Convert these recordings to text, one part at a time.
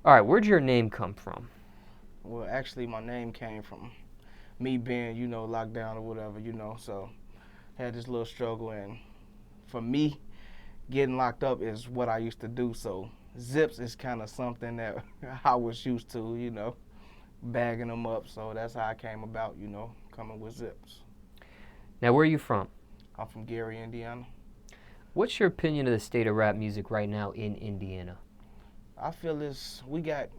All right, where'd your name come from? Well, actually, my name came from me being, locked down or whatever, so had this little struggle. And for me, getting locked up is what I used to do. So Zipz is kind of something that I was used to, bagging them up. So that's how I came about, coming with Zipz. Now, where are you from? I'm from Gary, Indiana. What's your opinion of the state of rap music right now in Indiana? I feel we got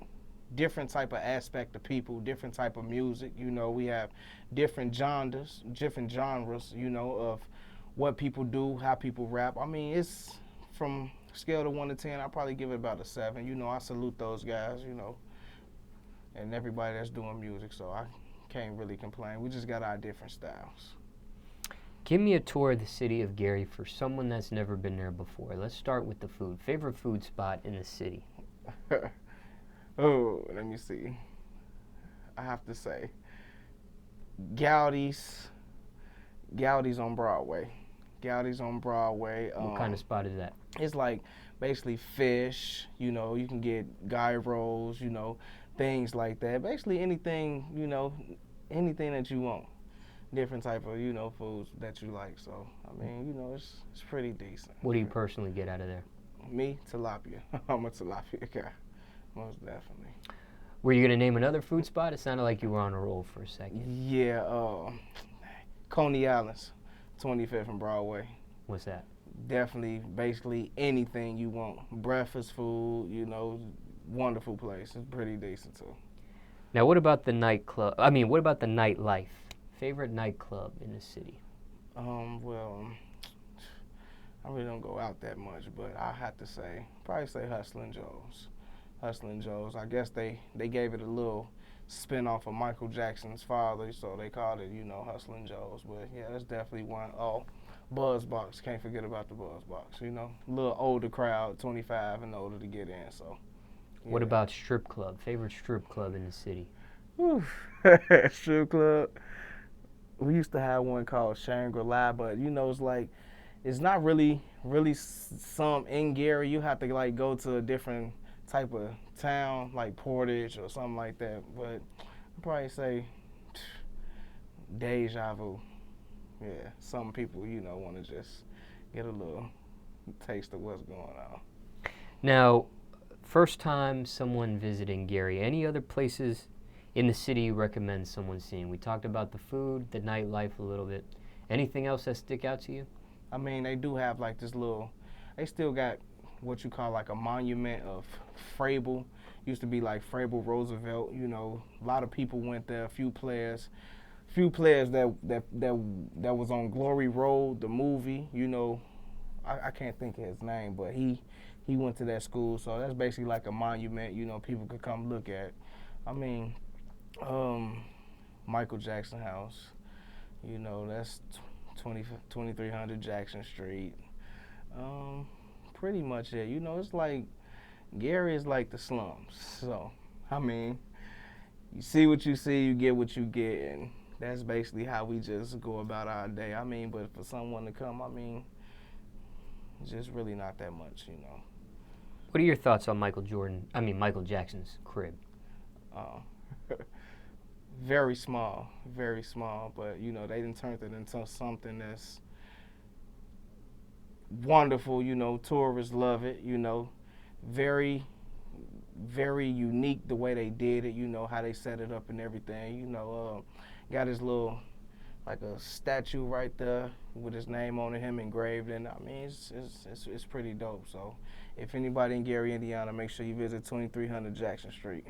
different type of aspect of people, different type of music. We have different genres, of what people do, how people rap. I mean, it's from scale to 1 to 10, I probably give it about a 7. I salute those guys, and everybody that's doing music, so I can't really complain. We just got our different styles. Give me a tour of the city of Gary for someone that's never been there before. Let's start with the food. Favorite food spot in the city? Oh, let me see. I have to say, Gowdy's on Broadway. Gowdy's on Broadway. What kind of spot is that? It's like basically fish. You can get guy rolls. Things like that. Basically anything. Anything that you want. Different type of foods that you like. So I mean, it's pretty decent. What do you personally get out of there? Me, tilapia. I'm a tilapia guy, most definitely. Were you gonna name another food spot? It sounded like you were on a roll for a second. Yeah, Coney Island's, 25th and Broadway. What's that? Definitely, basically anything you want. Breakfast food, wonderful place. It's pretty decent too. Now, what about the nightclub? What about the nightlife? Favorite nightclub in the city? Well, I really don't go out that much, but I have to probably say Hustlin' Joe's. Hustlin' Joe's. I guess they gave it a little spin off of Michael Jackson's father, so they called it, Hustlin' Joe's. But yeah, that's definitely one. Oh, Buzzbox. Can't forget about the Buzzbox. A little older crowd, 25 and older to get in. So. Yeah. What about strip club? Favorite strip club in the city? Strip club. We used to have one called Shangri-la, but it's like it's not really some in Gary. You have to go to a different type of town, like Portage or something like that. But I'd probably say Deja Vu. Yeah, some people, want to just get a little taste of what's going on. Now, first time someone visiting Gary, any other places in the city you recommend someone seeing? We talked about the food, the nightlife a little bit. Anything else that stick out to you? I mean, they do have they still got what you call like a monument of Frable. Used to be like Frable Roosevelt, a lot of people went there, a few players that was on Glory Road, the movie, I can't think of his name, but he went to that school, so that's basically like a monument, people could come look at. I mean, Michael Jackson house, that's 2300 Jackson Street. Pretty much it. It's like Gary is like the slums. So, I mean, you see what you see, you get what you get, and that's basically how we just go about our day. I mean, but for someone to come, just really not that much, What are your thoughts on Michael Jackson's crib? Very small, but they done turned it into something that's wonderful. Tourists love it. Very, very unique the way they did it. How they set it up and everything. Got his little like a statue right there with his name on it, him engraved, and I mean it's pretty dope. So if anybody in Gary, Indiana, make sure you visit 2300 Jackson Street.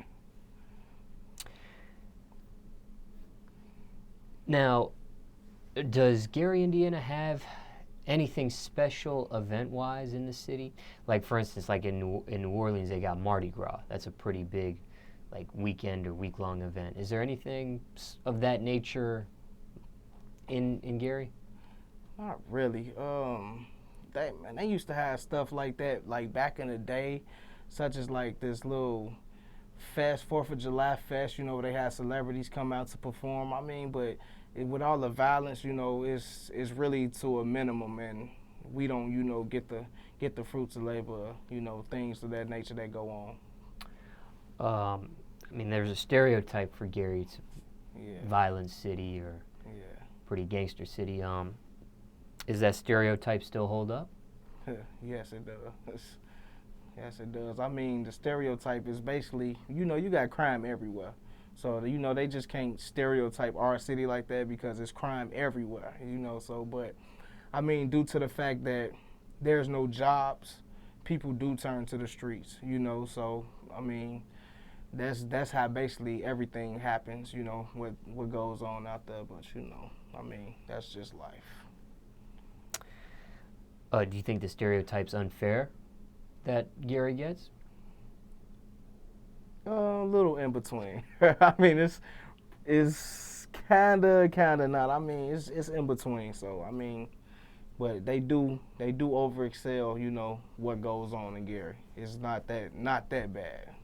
Now, does Gary, Indiana have anything special event-wise in the city? Like, for instance, like in New Orleans, they got Mardi Gras. That's a pretty big, like, weekend or week-long event. Is there anything of that nature in Gary? Not really. They used to have stuff like that, like back in the day, such as like this little fest, 4th of July fest, where they had celebrities come out to perform. I mean, but with all the violence, it's really to a minimum, and we don't, get the fruits of labor, things of that nature that go on. I mean, there's a stereotype for Gary. It's Yeah. a violent city or Yeah. pretty gangster city. Is that stereotype still hold up? Yes, it does. Yes, it does. I mean, the stereotype is basically, you know, you got crime everywhere. So, you know, they just can't stereotype our city like that because it's crime everywhere, you know. So, but, I mean, due to the fact that there's no jobs, people do turn to the streets, you know. So, I mean, that's how basically everything happens, you know, what goes on out there. But, you know, I mean, that's just life. Do you think the stereotype's unfair that Gary gets? A little in between. I mean, it's kinda not. I mean, it's in between. So I mean, but they do over excel. You know what goes on in Gary. It's not that bad.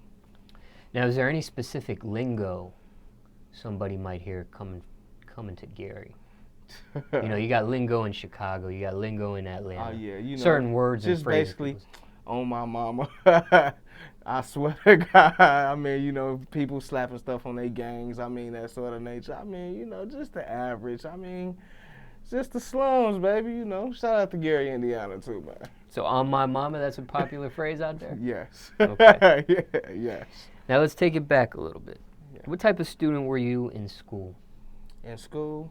Now, is there any specific lingo somebody might hear coming to Gary? You know, you got lingo in Chicago, you got lingo in Atlanta. Oh yeah, you know, certain words and just phrases. basically on my mama. I swear to God. I mean, you know, people slapping stuff on their gangs. I mean, that sort of nature. I mean, you know, just the average. I mean, just the slums, baby. You know, shout out to Gary, Indiana, too, man. So, on my mama, that's a popular phrase out there? Yes. Okay. Yeah, yes. Now, let's take it back a little bit. Yeah. What type of student were you in school? In school,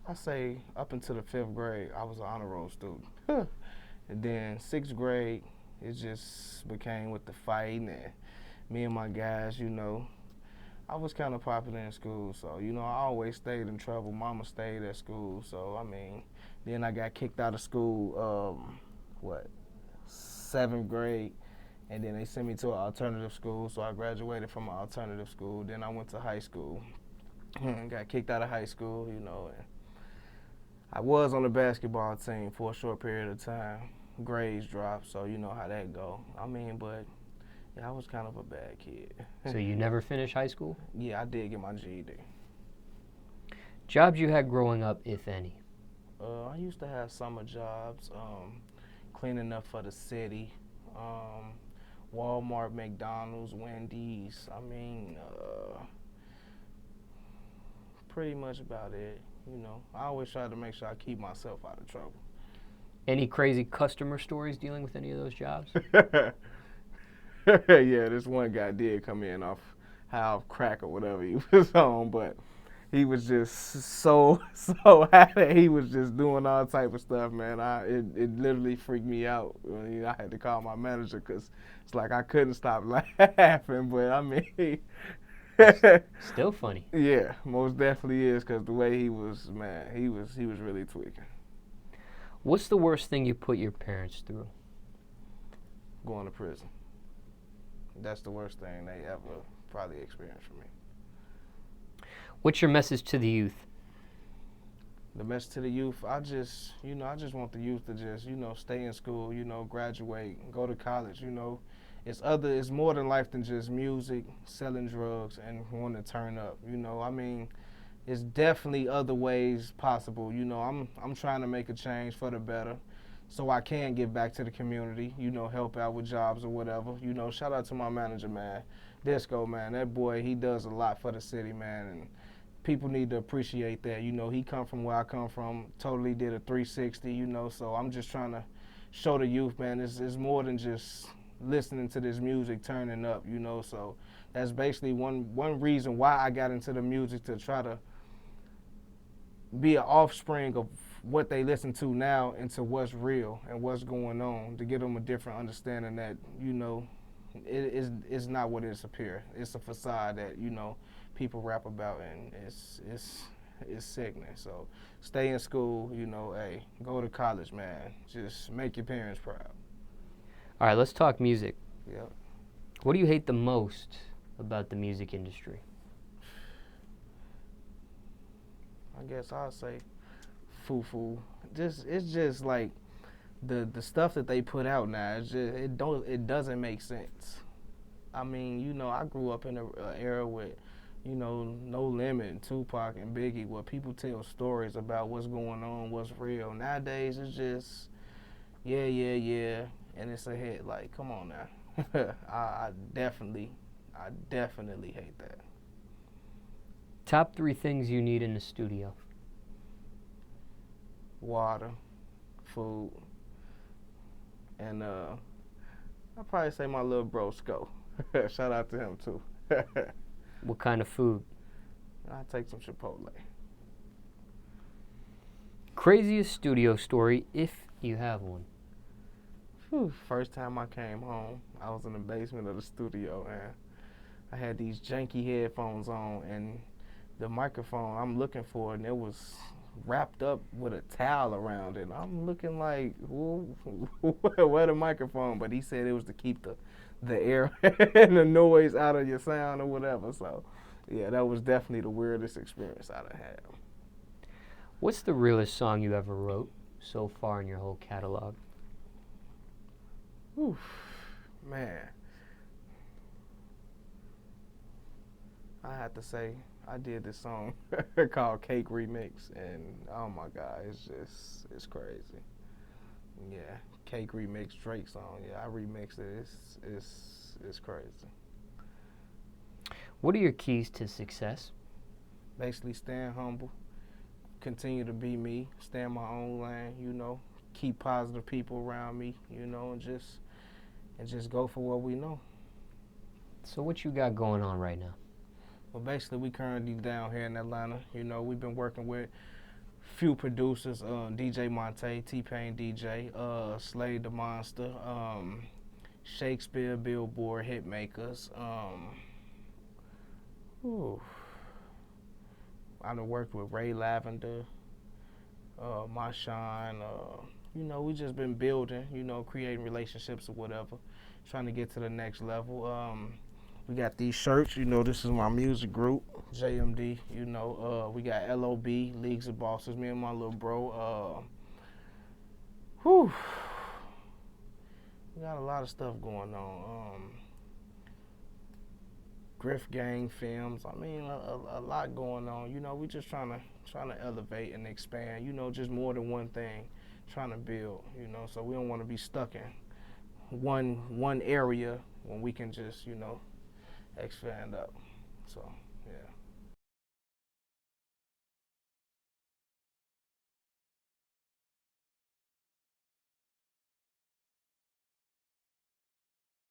I say up until the 5th grade, I was an honor roll student. And then 6th grade, it just became with the fighting and me and my guys, you know. I was kind of popular in school, so, you know, I always stayed in trouble. Mama stayed at school, so, I mean, then I got kicked out of school, 7th grade, and then they sent me to an alternative school, so I graduated from an alternative school. Then I went to high school and got kicked out of high school, you know, and I was on the basketball team for a short period of time. Grades dropped, so you know how that go. I mean, but yeah, I was kind of a bad kid. So, you never finished high school? Yeah, I did get my GED. Jobs you had growing up, if any? I used to have summer jobs, cleaning up for the city, Walmart, McDonald's, Wendy's. I mean, pretty much about it. You know, I always try to make sure I keep myself out of trouble. Any crazy customer stories dealing with any of those jobs? Yeah, this one guy did come in off crack or whatever he was on, but he was just so happy. He was just doing all type of stuff, man. It literally freaked me out. I had to call my manager because it's like I couldn't stop laughing. But I mean, Still funny. Yeah, most definitely is because the way he was, man, he was really tweaking. What's the worst thing you put your parents through? Going to prison. That's the worst thing they ever probably experienced from me. What's your message to the youth? The message to the youth, I just want the youth to just, stay in school, graduate, go to college, It's more than life than just music, selling drugs, and wanting to turn up, I mean, it's definitely other ways possible, I'm trying to make a change for the better so I can give back to the community, help out with jobs or whatever. Shout out to my manager, man. Disco, man, that boy, he does a lot for the city, man, and people need to appreciate that. He come from where I come from, totally did a 360, so I'm just trying to show the youth, man, it's more than just listening to this music, turning up, so that's basically one reason why I got into the music, to try to be an offspring of what they listen to now into what's real and what's going on, to give them a different understanding that, it's not what it's appear. It's a facade that, people rap about, and it's sickening. So stay in school, hey, go to college, man. Just make your parents proud. All right, let's talk music. Yep. What do you hate the most about the music industry? I guess I'll say foo-foo. It's just like the stuff that they put out now. It doesn't make sense. I mean, I grew up in an era with, No Limit, and Tupac and Biggie, where people tell stories about what's going on, what's real. Nowadays, it's just yeah, and it's a hit. Like, come on now. I I definitely hate that. Top 3 things you need in the studio. Water, food, and I'll probably say my little bro Sco. Shout out to him too. What kind of food? I'll take some Chipotle. Craziest studio story, if you have one. Whew. First time I came home, I was in the basement of the studio and I had these janky headphones on and the microphone I'm looking for, and it was wrapped up with a towel around it. I'm looking like, where the microphone? But he said it was to keep the air and the noise out of your sound or whatever. So, yeah, that was definitely the weirdest experience I've had. What's the realest song you ever wrote so far in your whole catalog? Oof, man. I have to say, I did this song called Cake Remix, and oh my God, it's crazy. Yeah, Cake Remix, Drake song. Yeah, I remixed it. It's crazy. What are your keys to success? Basically, staying humble, continue to be me, stay in my own lane. You know, keep positive people around me. You know, and just go for what we know. So what you got going on right now? Well, basically, we currently down here in Atlanta. You know, we've been working with few producers, DJ Montay, T-Pain DJ, Slade the Monster, She'kspere, Billboard Hitmakers. I done worked with Ray Lavender, Mishon. You know, we just been building, you know, creating relationships or whatever, trying to get to the next level. We got these shirts, you know, this is my music group, JMD, you know. We got LOB, Leagues of Bosses, me and my little bro. We got a lot of stuff going on. Griff Gang Films, I mean, a lot going on. You know, we just trying to elevate and expand, you know, just more than one thing, trying to build, you know, so we don't want to be stuck in one area when we can just, you know, expand up. So